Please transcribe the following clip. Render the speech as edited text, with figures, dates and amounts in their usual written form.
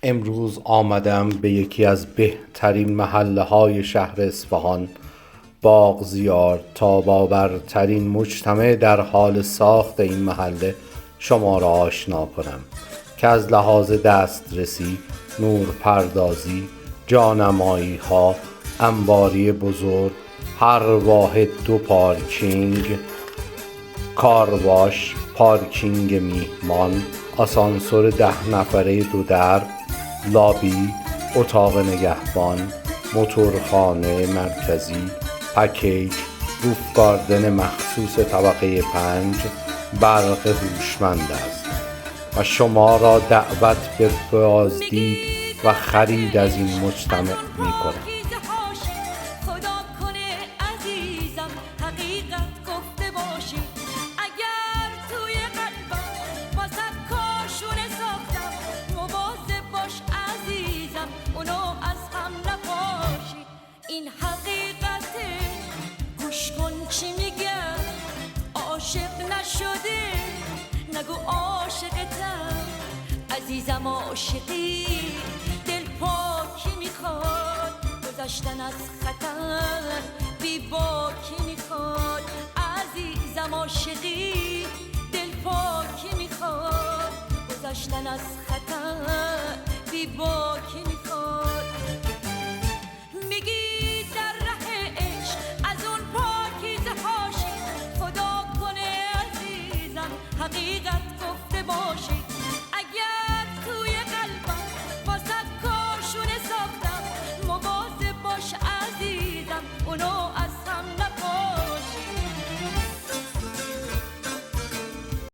امروز آمدم به یکی از بهترین محله های شهر اصفهان باغزیار تا با برترین مجتمع در حال ساخت این محله شما را آشنا کنم که از لحاظ دسترسی، نورپردازی، جانمایی ها، انباری بزرگ، هر واحد 2 پارکینگ، کارواش، پارکینگ میهمان، آسانسور 10 نفره 2 در، لابی، اتاق نگهبان، موتورخانه مرکزی، پکیج، روف گاردن مخصوص طبقه 5، برق هوشمند است و شما را دعوت به بازدید و خرید از این مجتمع می کنم. این حقیقته، گوش کن چی میگم. عاشق نشده نگو عاشقتم، عزیزم عاشقی دل پاکی میخواد، گذشتن از خطر بی باکی میخواد. عزیزم عاشقی دل پاکی میخواد، گذشتن از خطر بی باکی میخواد.